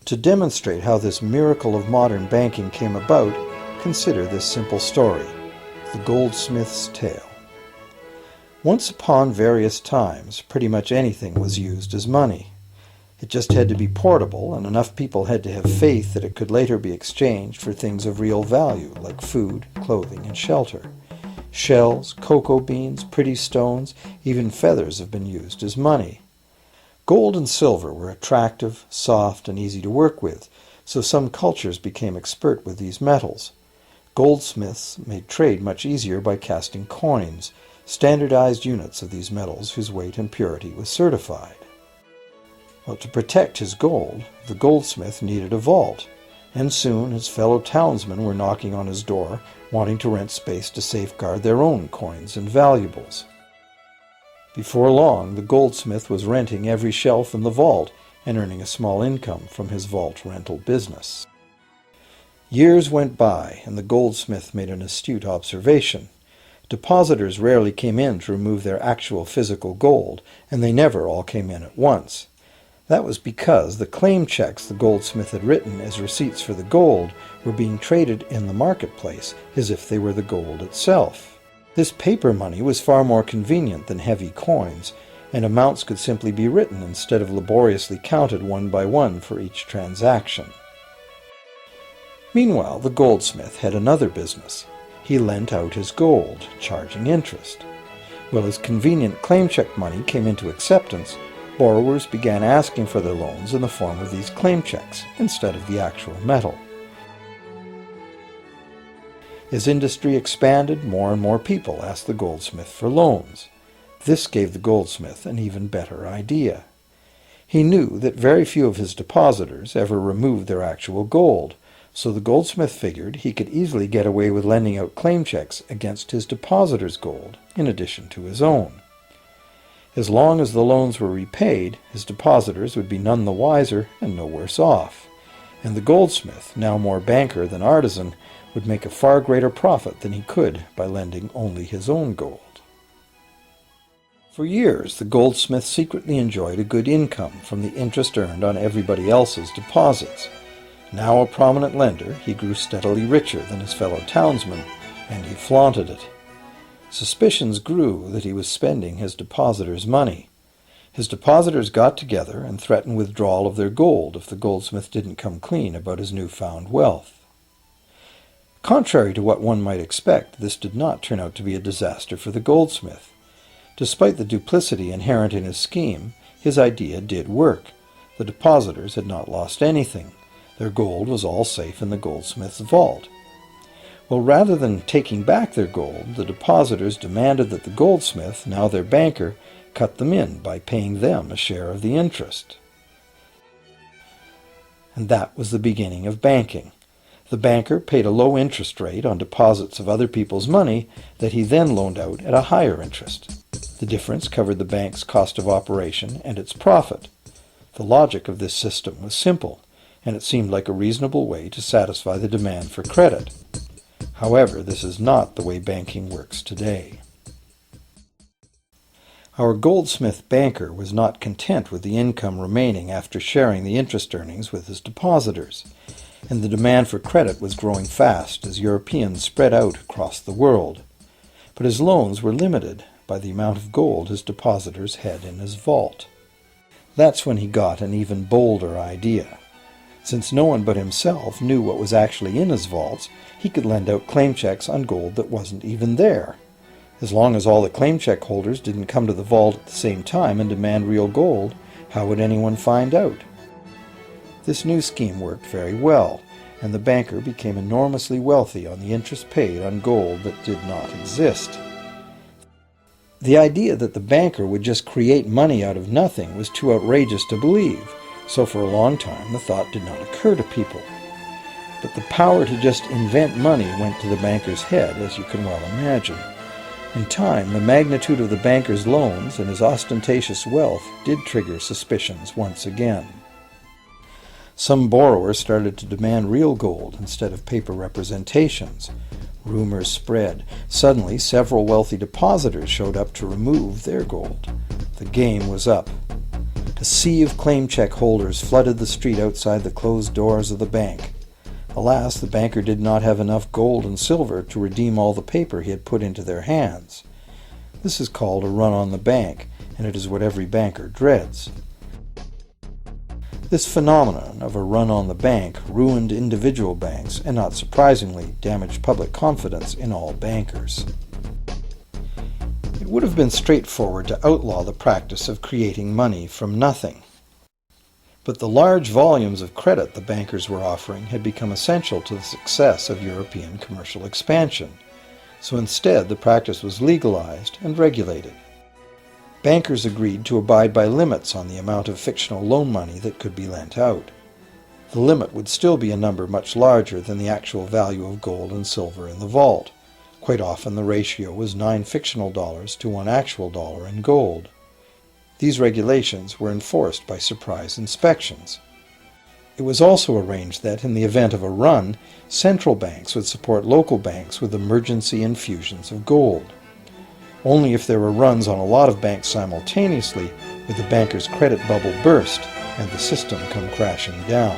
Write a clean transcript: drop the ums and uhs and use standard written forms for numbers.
To demonstrate how this miracle of modern banking came about, consider this simple story, the goldsmith's tale. Once upon various times, pretty much anything was used as money. It just had to be portable, and enough people had to have faith that it could later be exchanged for things of real value, like food, clothing, and shelter. Shells, cocoa beans, pretty stones, even feathers have been used as money. Gold and silver were attractive, soft, and easy to work with, so some cultures became expert with these metals. Goldsmiths made trade much easier by casting coins, standardized units of these metals whose weight and purity was certified. Well, to protect his gold, the goldsmith needed a vault, and soon his fellow townsmen were knocking on his door, wanting to rent space to safeguard their own coins and valuables. Before long, the goldsmith was renting every shelf in the vault and earning a small income from his vault rental business. Years went by, and the goldsmith made an astute observation. Depositors rarely came in to remove their actual physical gold, and they never all came in at once. That was because the claim checks the goldsmith had written as receipts for the gold were being traded in the marketplace as if they were the gold itself. This paper money was far more convenient than heavy coins, and amounts could simply be written instead of laboriously counted one by one for each transaction. Meanwhile, the goldsmith had another business. He lent out his gold, charging interest. Well, as convenient claim check money came into acceptance, borrowers began asking for their loans in the form of these claim checks instead of the actual metal. As industry expanded, more and more people asked the goldsmith for loans. This gave the goldsmith an even better idea. He knew that very few of his depositors ever removed their actual gold, so the goldsmith figured he could easily get away with lending out claim checks against his depositors' gold, in addition to his own. As long as the loans were repaid, his depositors would be none the wiser and no worse off, and the goldsmith, now more banker than artisan, would make a far greater profit than he could by lending only his own gold. For years, the goldsmith secretly enjoyed a good income from the interest earned on everybody else's deposits. Now a prominent lender, he grew steadily richer than his fellow townsmen, and he flaunted it. Suspicions grew that he was spending his depositors' money. His depositors got together and threatened withdrawal of their gold if the goldsmith didn't come clean about his newfound wealth. Contrary to what one might expect, this did not turn out to be a disaster for the goldsmith. Despite the duplicity inherent in his scheme, his idea did work. The depositors had not lost anything. Their gold was all safe in the goldsmith's vault. Well, rather than taking back their gold, the depositors demanded that the goldsmith, now their banker, cut them in by paying them a share of the interest. And that was the beginning of banking. The banker paid a low interest rate on deposits of other people's money that he then loaned out at a higher interest. The difference covered the bank's cost of operation and its profit. The logic of this system was simple, and it seemed like a reasonable way to satisfy the demand for credit. However, this is not the way banking works today. Our goldsmith banker was not content with the income remaining after sharing the interest earnings with his depositors, and the demand for credit was growing fast as Europeans spread out across the world. But his loans were limited by the amount of gold his depositors had in his vault. That's when he got an even bolder idea. Since no one but himself knew what was actually in his vaults, he could lend out claim checks on gold that wasn't even there. As long as all the claim check holders didn't come to the vault at the same time and demand real gold, how would anyone find out? This new scheme worked very well, and the banker became enormously wealthy on the interest paid on gold that did not exist. The idea that the banker would just create money out of nothing was too outrageous to believe, so for a long time the thought did not occur to people. But the power to just invent money went to the banker's head, as you can well imagine. In time, the magnitude of the banker's loans and his ostentatious wealth did trigger suspicions once again. Some borrowers started to demand real gold instead of paper representations. Rumors spread. Suddenly, several wealthy depositors showed up to remove their gold. The game was up. A sea of claim check holders flooded the street outside the closed doors of the bank. Alas, the banker did not have enough gold and silver to redeem all the paper he had put into their hands. This is called a run on the bank, and it is what every banker dreads. This phenomenon of a run on the bank ruined individual banks and, not surprisingly, damaged public confidence in all bankers. It would have been straightforward to outlaw the practice of creating money from nothing. But the large volumes of credit the bankers were offering had become essential to the success of European commercial expansion, so instead the practice was legalized and regulated. Bankers agreed to abide by limits on the amount of fictional loan money that could be lent out. The limit would still be a number much larger than the actual value of gold and silver in the vault. Quite often the ratio was 9 fictional dollars to 1 actual dollar in gold. These regulations were enforced by surprise inspections. It was also arranged that, in the event of a run, central banks would support local banks with emergency infusions of gold. Only if there were runs on a lot of banks simultaneously would the banker's credit bubble burst and the system come crashing down.